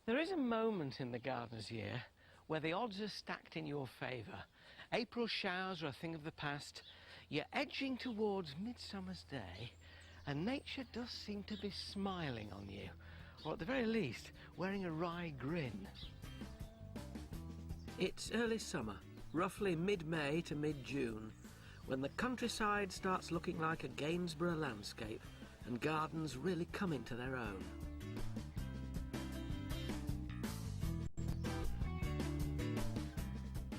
There is a moment in the gardener's year where the odds are stacked in your favour. April showers are a thing of the past. You're edging towards Midsummer's Day, and nature does seem to be smiling on you, or at the very least, wearing a wry grin. It's early summer, roughly mid-May to mid-June, when the countryside starts looking like a Gainsborough landscape and gardens really come into their own.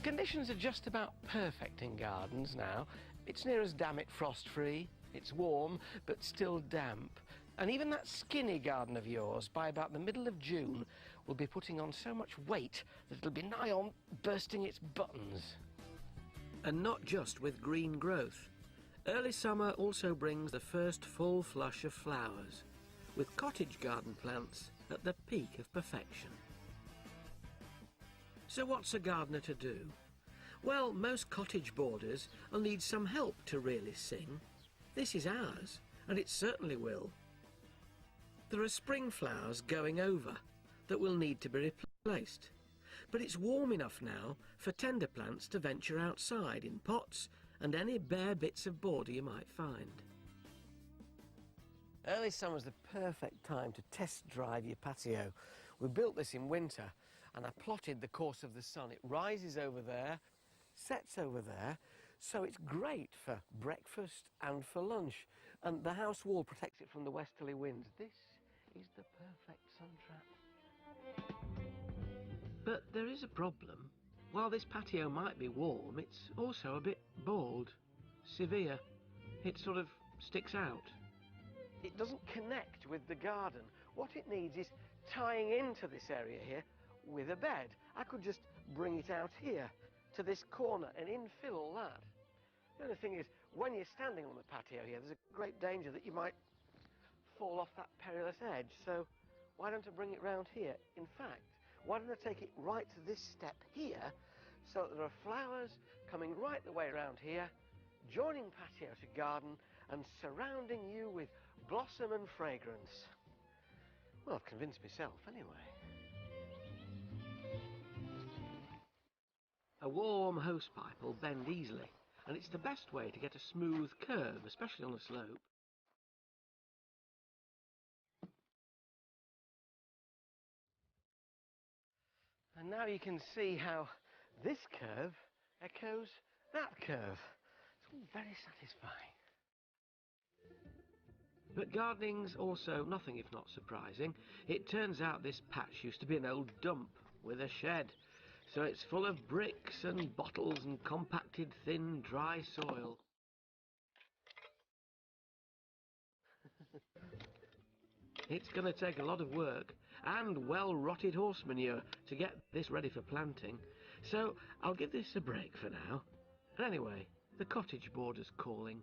Conditions are just about perfect in gardens now. It's near as damn it frost-free, it's warm, but still damp. And even that skinny garden of yours, by about the middle of June, will be putting on so much weight that it'll be nigh on bursting its buttons. And not just with green growth. Early summer also brings the first full flush of flowers, with cottage garden plants at the peak of perfection. So what's a gardener to do? Well, most cottage boarders will need some help to really sing. This is ours, and it certainly will. There are spring flowers going over that will need to be replaced, but it's warm enough now for tender plants to venture outside in pots and any bare bits of border you might find. Early summer's the perfect time to test drive your patio. We built this in winter, and I plotted the course of the sun. It rises over there, sets over there, so it's great for breakfast and for lunch. And the house wall protects it from the westerly winds. This is the perfect sun trap. But there is a problem. While this patio might be warm, it's also a bit bald, severe. It sort of sticks out. It doesn't connect with the garden. What it needs is tying into this area here with a bed. I could just bring it out here to this corner and infill all that. The only thing is, when you're standing on the patio here, there's a great danger that you might fall off that perilous edge. So why don't I bring it round here? In fact, why don't I take it right to this step here, so that there are flowers coming right the way around here, joining patio to garden and surrounding you with blossom and fragrance. Well, I've convinced myself anyway. A warm hosepipe will bend easily, and it's the best way to get a smooth curve, especially on a slope. And now you can see how this curve echoes that curve. It's all very satisfying. But gardening's also nothing if not surprising. It turns out this patch used to be an old dump with a shed, so it's full of bricks and bottles and compacted thin dry soil. It's going to take a lot of work and well-rotted horse manure to get this ready for planting, so I'll give this a break for now. And anyway, the cottage boarder's calling.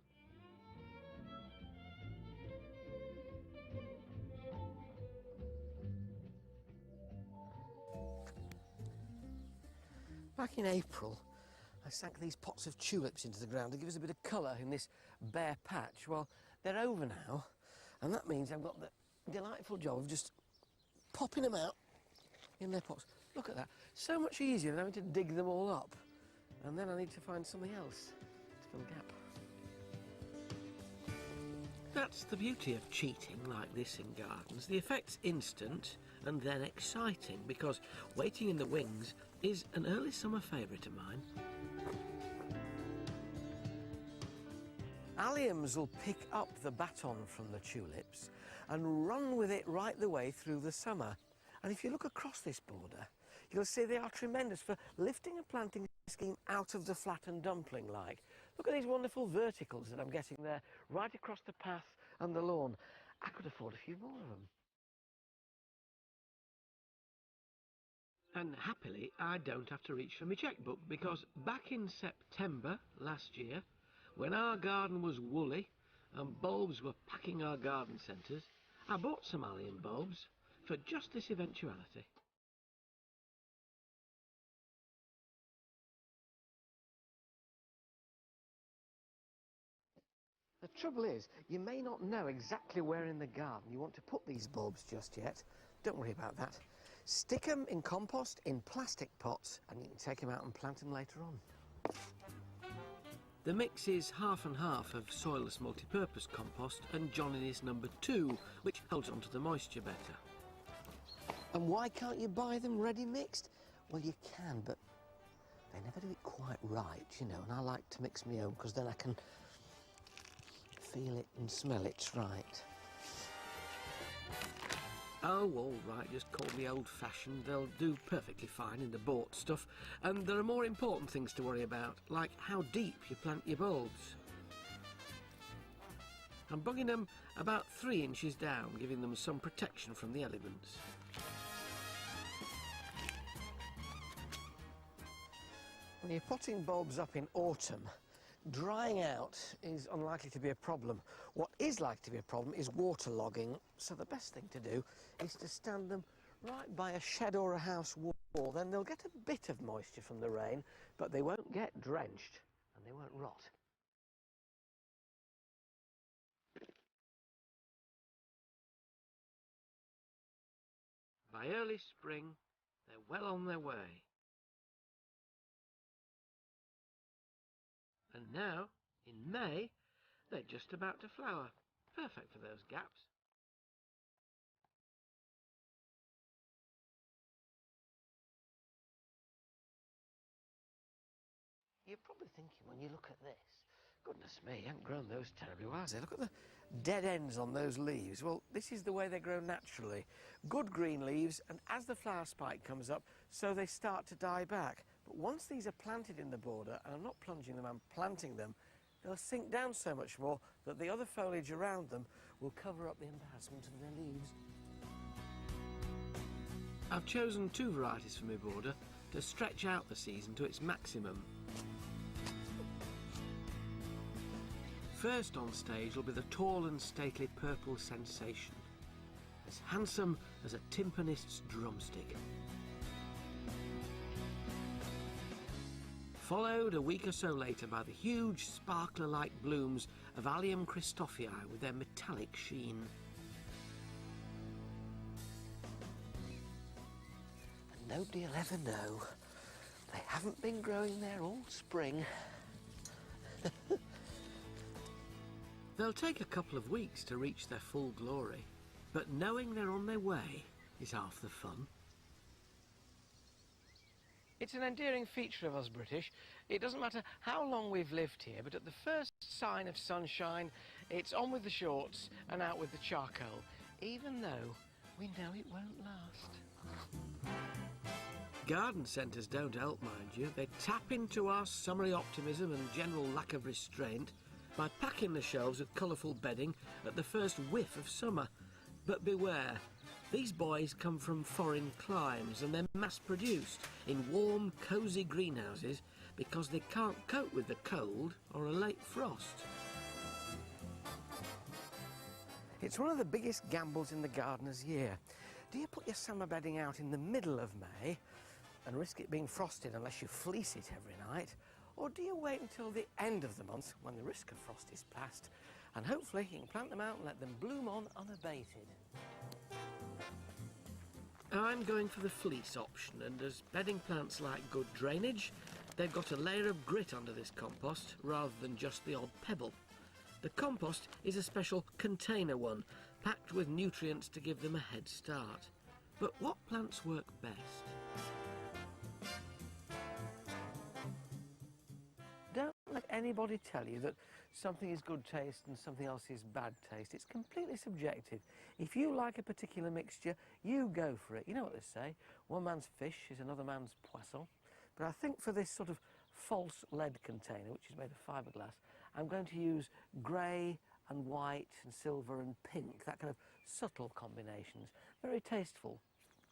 Back in April, I sank these pots of tulips into the ground to give us a bit of colour in this bare patch. Well, they're over now, and that means I've got the delightful job of just popping them out in their pots. Look at that. So much easier than having to dig them all up. And then I need to find something else to fill the gap. That's the beauty of cheating like this in gardens. The effect's instant and then exciting, because waiting in the wings is an early summer favourite of mine. Alliums will pick up the baton from the tulips and run with it right the way through the summer. And if you look across this border, you'll see they are tremendous for lifting a planting scheme out of the flat and dumpling-like. Look at these wonderful verticals that I'm getting there, right across the path and the lawn. I could afford a few more of them. And happily, I don't have to reach for my chequebook, because back in September last year, when our garden was woolly and bulbs were packing our garden centres, I bought some allium bulbs for just this eventuality. The trouble is, you may not know exactly where in the garden you want to put these bulbs just yet. Don't worry about that. Stick them in compost in plastic pots and you can take them out and plant them later on. The mix is half and half of soilless multi-purpose compost and John Innes number 2, which holds onto the moisture better. And why can't you buy them ready mixed? Well, you can, but they never do it quite right, you know, and I like to mix my own because then I can feel it and smell it's right. Oh, all right, just call me old-fashioned. They'll do perfectly fine in the bought stuff. And there are more important things to worry about, like how deep you plant your bulbs. I'm bugging them about 3 inches down, giving them some protection from the elements. When you're potting bulbs up in autumn, drying out is unlikely to be a problem. What is likely to be a problem is waterlogging, so the best thing to do is to stand them right by a shed or a house wall. Then they'll get a bit of moisture from the rain, but they won't get drenched and they won't rot. By early spring, they're well on their way. And now, in May, they're just about to flower. Perfect for those gaps. You're probably thinking when you look at this, goodness me, you haven't grown those terribly well, has they? Look at the dead ends on those leaves. Well, this is the way they grow naturally. Good green leaves, and as the flower spike comes up, so they start to die back. But once these are planted in the border, and I'm not plunging them, I'm planting them, they'll sink down so much more that the other foliage around them will cover up the embarrassment of their leaves. I've chosen 2 varieties for my border to stretch out the season to its maximum. First on stage will be the tall and stately purple sensation, as handsome as a timpanist's drumstick. Followed a week or so later by the huge sparkler-like blooms of Allium Christophii with their metallic sheen. And nobody'll ever know. They haven't been growing there all spring. They'll take a couple of weeks to reach their full glory, but knowing they're on their way is half the fun. It's an endearing feature of us British. It doesn't matter how long we've lived here, but at the first sign of sunshine, it's on with the shorts and out with the charcoal, even though we know it won't last. Garden centres don't help, mind you. They tap into our summery optimism and general lack of restraint by packing the shelves with colourful bedding at the first whiff of summer. But beware, these boys come from foreign climes and they're mass-produced in warm, cosy greenhouses because they can't cope with the cold or a late frost. It's one of the biggest gambles in the gardener's year. Do you put your summer bedding out in the middle of May and risk it being frosted unless you fleece it every night? Or do you wait until the end of the month when the risk of frost is past and hopefully you can plant them out and let them bloom on unabated? I'm going for the fleece option, and as bedding plants like good drainage, they've got a layer of grit under this compost rather than just the odd pebble. The compost is a special container one, packed with nutrients to give them a head start. But what plants work best? Don't let anybody tell you that something is good taste and something else is bad taste. It's completely subjective. If you like a particular mixture, you go for it. You know what they say, one man's fish is another man's poisson. But I think for this sort of false lead container, which is made of fiberglass, I'm going to use grey and white and silver and pink, that kind of subtle combinations. Very tasteful,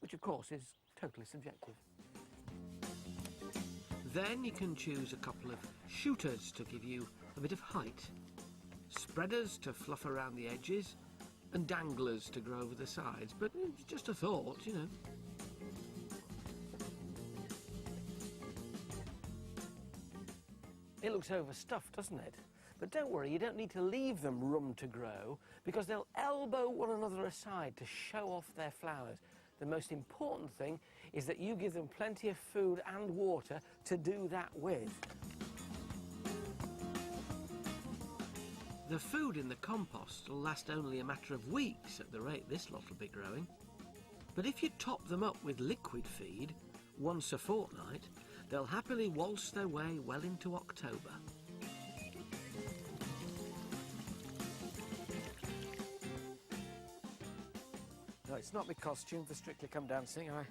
which of course is totally subjective. Then you can choose a couple of shooters to give you a bit of height, spreaders to fluff around the edges, and danglers to grow over the sides. But it's just a thought, you know. It looks overstuffed, doesn't it? But don't worry, you don't need to leave them room to grow because they'll elbow one another aside to show off their flowers. The most important thing is that you give them plenty of food and water to do that with. The food in the compost will last only a matter of weeks at the rate this lot will be growing. But if you top them up with liquid feed once a fortnight, they'll happily waltz their way well into October. No, it's not my costume for Strictly Come Dancing. I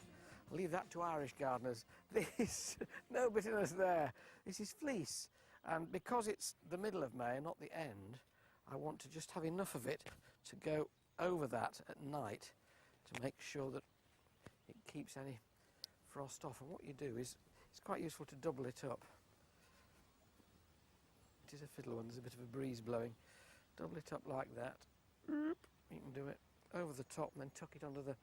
leave that to Irish gardeners. This, no bitterness there. This is fleece. And because it's the middle of May and not the end, I want to just have enough of it to go over that at night to make sure that it keeps any frost off. And what you do is, it's quite useful to double it up. It is a fiddle when there's a bit of a breeze blowing. Double it up like that. You can do it over the top and then tuck it under the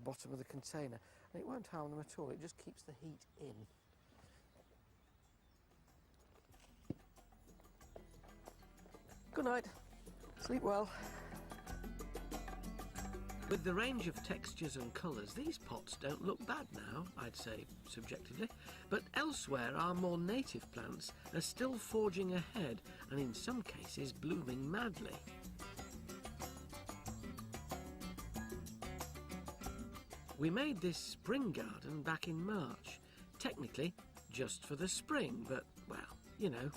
bottom of the container. And it won't harm them at all, it just keeps the heat in. Good night. Sleep well. With the range of textures and colours, these pots don't look bad now, I'd say, subjectively. But elsewhere, our more native plants are still forging ahead and in some cases blooming madly. We made this spring garden back in March. Technically, just for the spring, but, well, you know.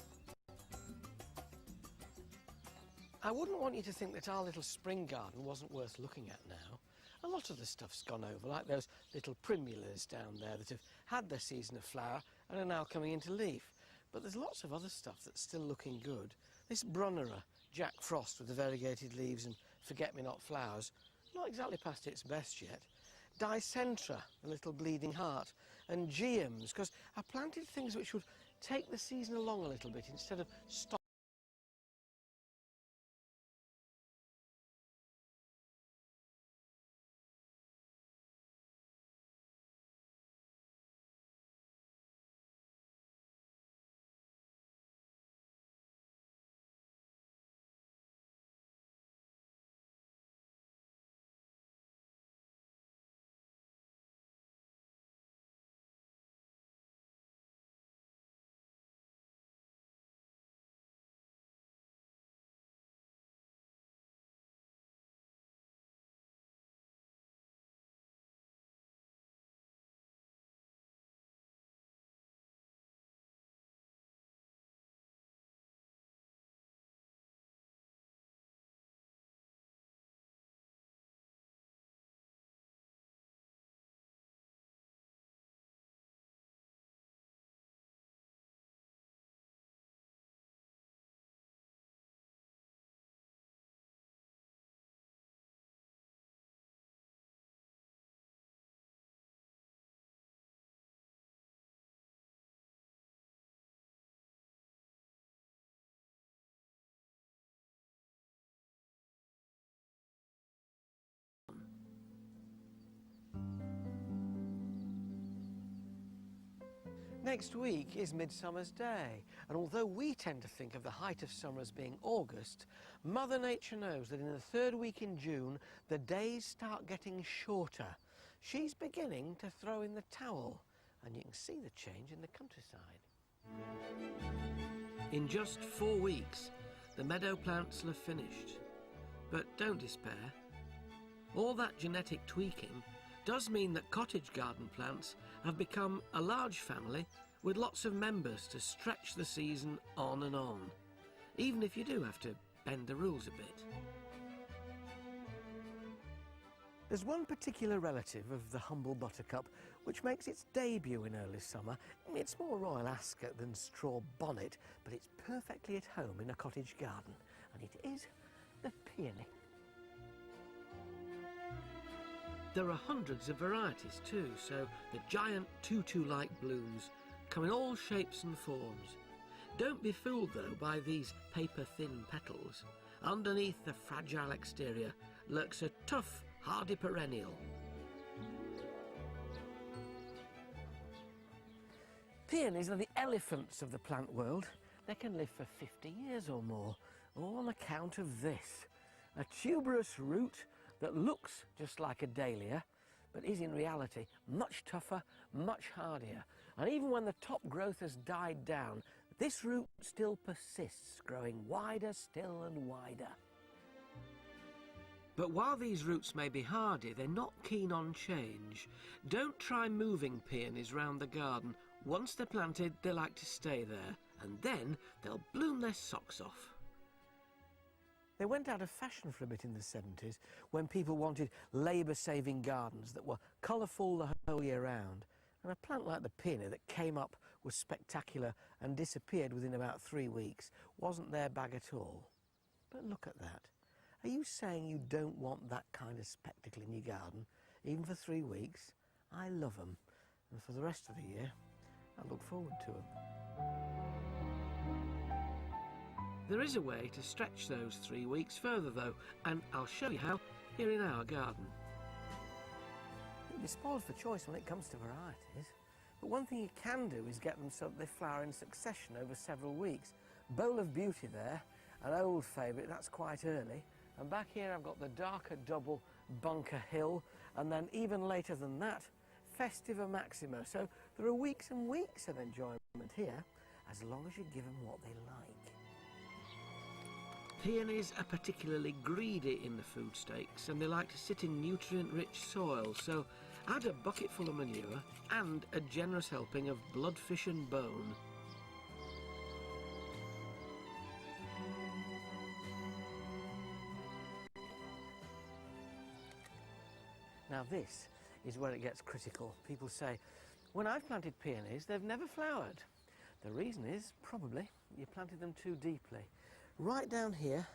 I wouldn't want you to think that our little spring garden wasn't worth looking at now. A lot of the stuff's gone over, like those little primulas down there that have had their season of flower and are now coming into leaf. But there's lots of other stuff that's still looking good. This Brunnera, Jack Frost with the variegated leaves and forget-me-not flowers, not exactly past its best yet. Dicentra, the little bleeding heart, and geums, because I planted things which would take the season along a little bit instead of stop. Next week is Midsummer's Day, and although we tend to think of the height of summer as being August, Mother Nature knows that in the third week in June, the days start getting shorter. She's beginning to throw in the towel, and you can see the change in the countryside. In just 4 weeks, the meadow plants will have finished. But don't despair. All that genetic tweaking does mean that cottage garden plants have become a large family with lots of members to stretch the season on and on, even if you do have to bend the rules a bit. There's one particular relative of the humble buttercup which makes its debut in early summer. It's more Royal Ascot than straw bonnet, but it's perfectly at home in a cottage garden, and it is the peony. There are hundreds of varieties too, so the giant tutu-like blooms come in all shapes and forms. Don't be fooled though by these paper-thin petals. Underneath the fragile exterior lurks a tough, hardy perennial. Peonies are the elephants of the plant world. They can live for 50 years or more, all on account of this. A tuberous root that looks just like a dahlia, but is in reality much tougher, much hardier. And even when the top growth has died down, this root still persists, growing wider still and wider. But while these roots may be hardy, they're not keen on change. Don't try moving peonies round the garden. Once they're planted, they like to stay there, and then they'll bloom their socks off. They went out of fashion for a bit in the 70s when people wanted labour-saving gardens that were colourful the whole year round. And a plant like the peony that came up, was spectacular and disappeared within about 3 weeks wasn't their bag at all. But look at that. Are you saying you don't want that kind of spectacle in your garden, even for 3 weeks? I love them, and for the rest of the year, I look forward to them. There is a way to stretch those 3 weeks further though, and I'll show you how here in our garden. You're spoiled for choice when it comes to varieties, but one thing you can do is get them so that they flower in succession over several weeks. Bowl of Beauty there, an old favourite, that's quite early. And back here I've got the darker double Bunker Hill, and then even later than that, Festiva Maxima. So there are weeks and weeks of enjoyment here, as long as you give them what they like. Peonies are particularly greedy in the food stakes, and they like to sit in nutrient-rich soil, so add a bucketful of manure and a generous helping of bloodfish and bone. Now this is where it gets critical. People say, when I've planted peonies, they've never flowered. The reason is, probably, you planted them too deeply. Right down here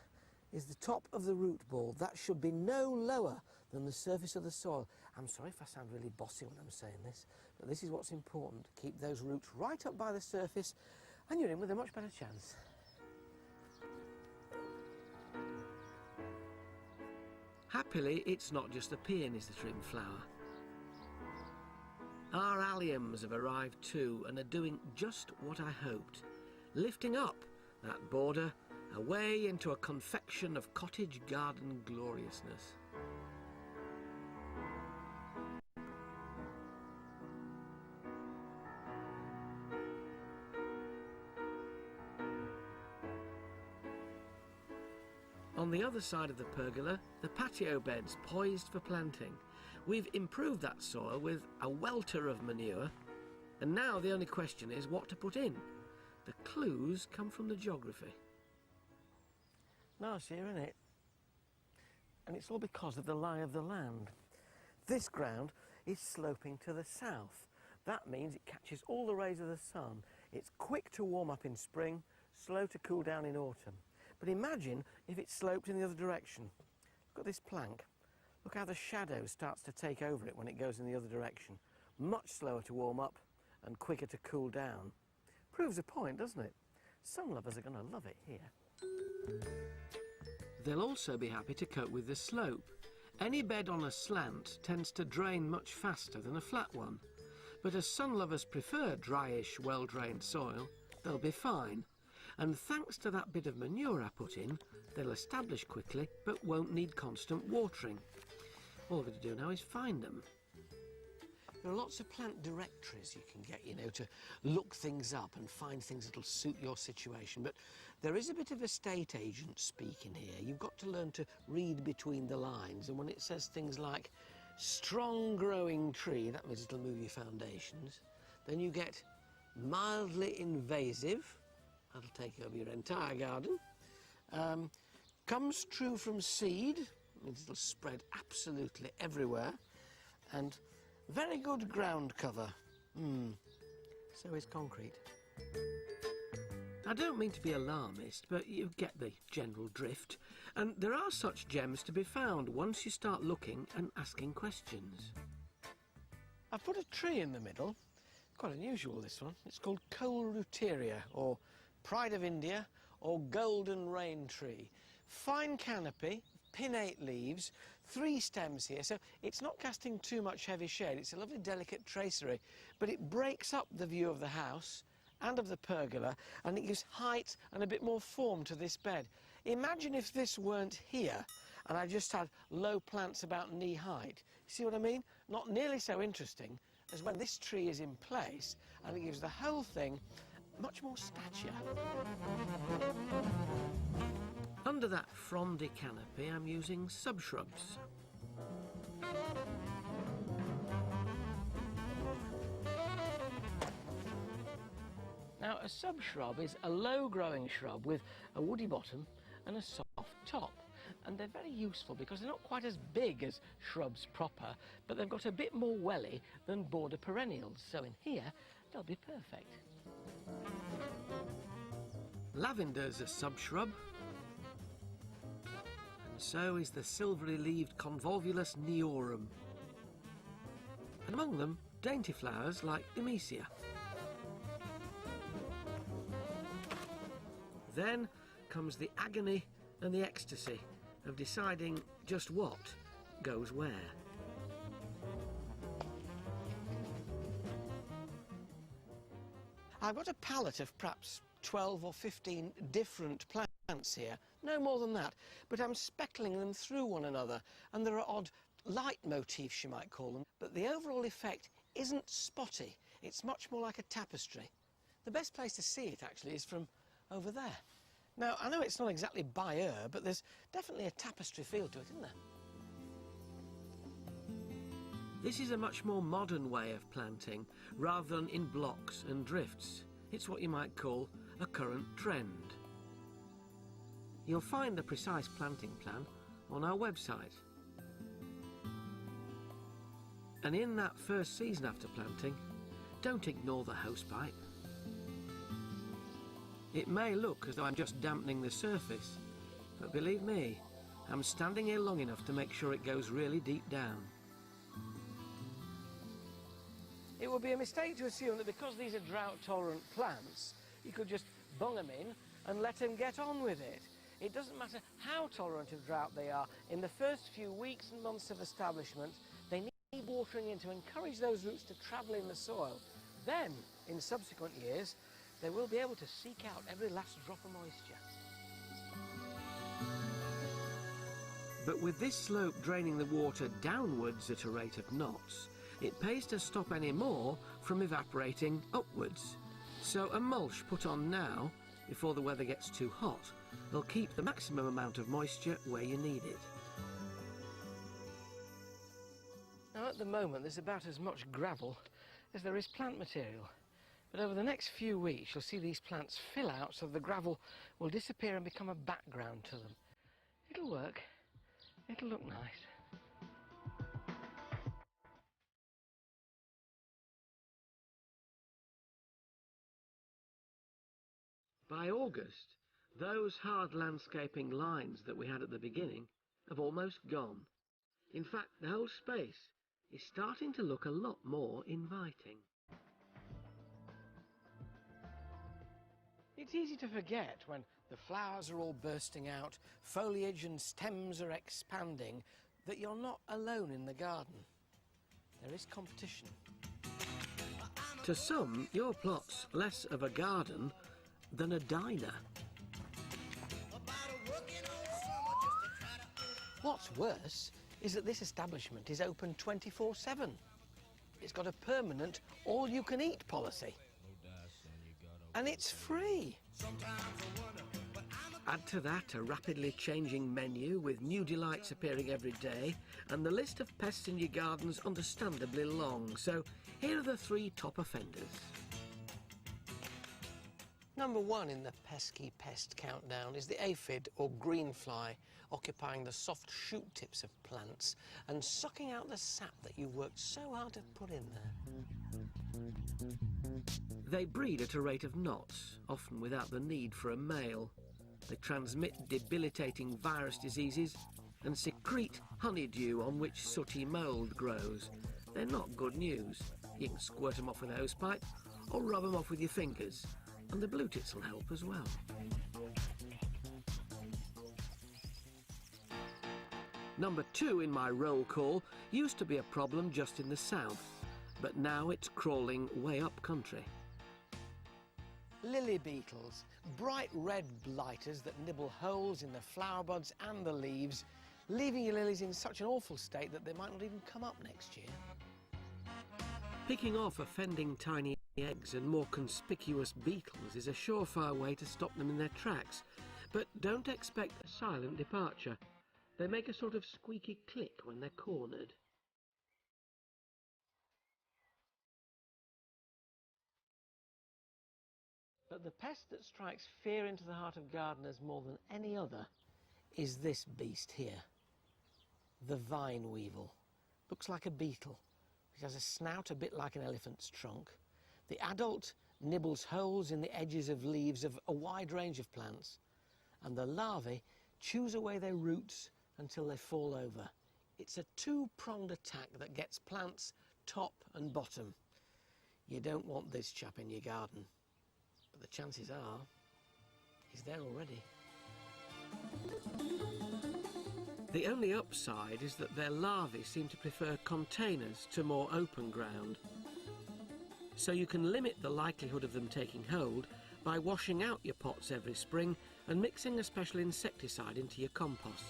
is the top of the root ball. That should be no lower than the surface of the soil. I'm sorry if I sound really bossy when I'm saying this, but this is what's important. Keep those roots right up by the surface, and you're in with a much better chance. Happily, it's not just the peonies that are in flower. Our alliums have arrived too and are doing just what I hoped, lifting up that border away into a confection of cottage garden gloriousness. On the other side of the pergola, the patio bed's poised for planting. We've improved that soil with a welter of manure, and now the only question is what to put in. The clues come from the geography. Nice here, isn't it? And it's all because of the lie of the land. This ground is sloping to the south. That means it catches all the rays of the sun. It's quick to warm up in spring, slow to cool down in autumn. But imagine if it sloped in the other direction. Look at this plank. Look how the shadow starts to take over it when it goes in the other direction. Much slower to warm up and quicker to cool down. Proves a point, doesn't it? Some lovers are going to love it here. They'll also be happy to cope with the slope. Any bed on a slant tends to drain much faster than a flat one. But as sun lovers prefer dryish, well-drained soil, they'll be fine. And thanks to that bit of manure I put in, they'll establish quickly but won't need constant watering. All we've got to do now is find them. There are lots of plant directories you can get, you know, to look things up and find things that'll suit your situation. But there is a bit of estate agent speak in here. You've got to learn to read between the lines. And when it says things like strong growing tree, that means it'll move your foundations. Then you get mildly invasive. That'll take over your entire garden. Comes true from seed, means it'll spread absolutely everywhere. And very good ground cover. So is concrete. I don't mean to be alarmist, but you get the general drift. And there are such gems to be found once you start looking and asking questions. I've put a tree in the middle. Quite unusual, this one. It's called Coleruteria, or Pride of India, or Golden Rain Tree. Fine canopy, pinnate leaves, 3 stems here, so it's not casting too much heavy shade. It's a lovely delicate tracery, but it breaks up the view of the house and of the pergola, and it gives height and a bit more form to this bed. Imagine if this weren't here, and I just had low plants about knee height. See what I mean? Not nearly so interesting as when this tree is in place and it gives the whole thing much more stature. Under that frondy canopy, I'm using subshrubs. Now, a subshrub is a low-growing shrub with a woody bottom and a soft top. And they're very useful because they're not quite as big as shrubs proper, but they've got a bit more welly than border perennials. So in here, they'll be perfect. Lavender's a subshrub. And so is the silvery-leaved convolvulus neorum. And among them, dainty flowers like demesia. Then comes the agony and the ecstasy of deciding just what goes where. I've got a palette of perhaps 12 or 15 different plants here, no more than that, but I'm speckling them through one another, and there are odd light motifs, you might call them, but the overall effect isn't spotty. It's much more like a tapestry. The best place to see it, actually, is from over there. Now, I know it's not exactly by but there's definitely a tapestry feel to it, isn't there? This is a much more modern way of planting, rather than in blocks and drifts. It's what you might call a current trend. You'll find the precise planting plan on our website. And in that first season after planting, don't ignore the hosepipe. It may look as though I'm just dampening the surface, but believe me, I'm standing here long enough to make sure it goes really deep down. It would be a mistake to assume that because these are drought-tolerant plants, you could just bung them in and let them get on with it. It doesn't matter how tolerant of drought they are. In the first few weeks and months of establishment, they need watering in to encourage those roots to travel in the soil. Then, in subsequent years, they will be able to seek out every last drop of moisture. But with this slope draining the water downwards at a rate of knots, it pays to stop any more from evaporating upwards. So a mulch put on now, before the weather gets too hot, will keep the maximum amount of moisture where you need it. Now at the moment there's about as much gravel as there is plant material. But over the next few weeks, you'll see these plants fill out so the gravel will disappear and become a background to them. It'll work. It'll look nice. By August, those hard landscaping lines that we had at the beginning have almost gone. In fact, the whole space is starting to look a lot more inviting. It's easy to forget when the flowers are all bursting out, foliage and stems are expanding, that you're not alone in the garden. There is competition. To some, your plot's less of a garden than a diner. What's worse is that this establishment is open 24/7. It's got a permanent all-you-can-eat policy. And it's free. Add to that a rapidly changing menu with new delights appearing every day, and the list of pests in your garden's understandably long. So here are the 3 top offenders. Number 1 in the pesky pest countdown is the aphid or greenfly, occupying the soft shoot tips of plants and sucking out the sap that you worked so hard to put in there. They breed at a rate of knots, often without the need for a male. They transmit debilitating virus diseases and secrete honeydew on which sooty mould grows. They're not good news. You can squirt them off with a hosepipe or rub them off with your fingers, and the blue tits will help as well. Number 2 in my roll call used to be a problem just in the south, but now it's crawling way up country. Lily beetles, bright red blighters that nibble holes in the flower buds and the leaves. leaving your lilies in such an awful state that they might not even come up next year. Picking off offending tiny eggs and more conspicuous beetles is a surefire way to stop them in their tracks, but don't expect a silent departure. They make a sort of squeaky click when they're cornered. But the pest that strikes fear into the heart of gardeners more than any other is this beast here, the vine weevil. Looks like a beetle. It has a snout a bit like an elephant's trunk. The adult nibbles holes in the edges of leaves of a wide range of plants, and the larvae chews away their roots until they fall over. It's a two-pronged attack that gets plants top and bottom. You don't want this chap in your garden, but the chances are he's there already. The only upside is that their larvae seem to prefer containers to more open ground. So you can limit the likelihood of them taking hold by washing out your pots every spring and mixing a special insecticide into your compost.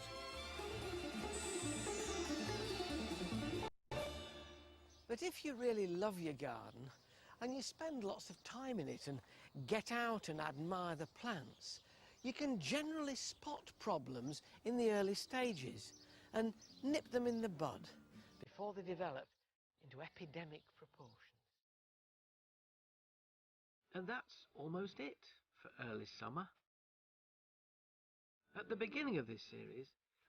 But if you really love your garden and you spend lots of time in it and get out and admire the plants, you can generally spot problems in the early stages and nip them in the bud before they develop into epidemic proportions. And that's almost it for early summer. At the beginning of this series,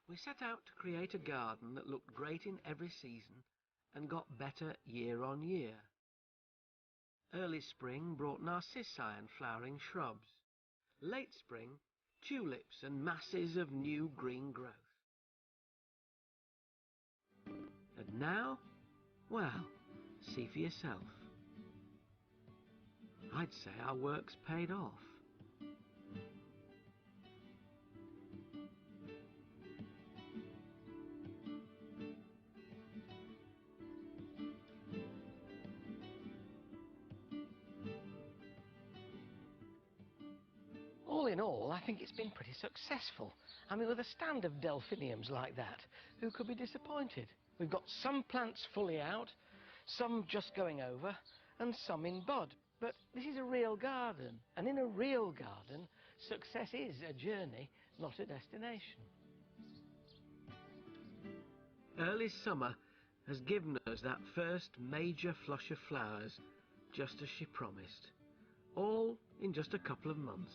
we set out to create a garden that looked great in every season and got better year on year. Early spring brought narcissi and flowering shrubs. Late spring, tulips and masses of new green growth. And now, well, see for yourself. I'd say our work's paid off. All in all, I think it's been pretty successful. I mean, with a stand of delphiniums like that, who could be disappointed? We've got some plants fully out, some just going over, and some in bud. But this is a real garden, and in a real garden, success is a journey, not a destination. Early summer has given us that first major flush of flowers, just as she promised, all in just a couple of months.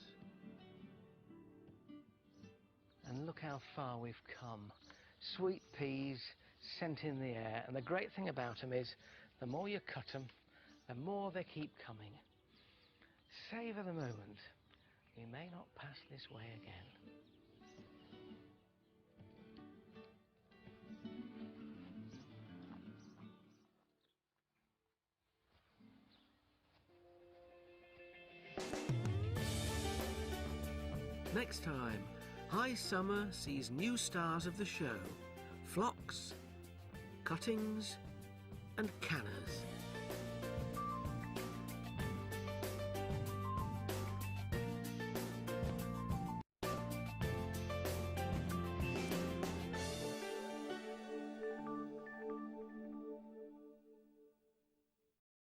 And look how far we've come. Sweet peas, scent in the air, and the great thing about them is the more you cut them, the more they keep coming. Savour the moment. We may not pass this way again. Next time, high summer sees new stars of the show, phlox, cuttings and cannas.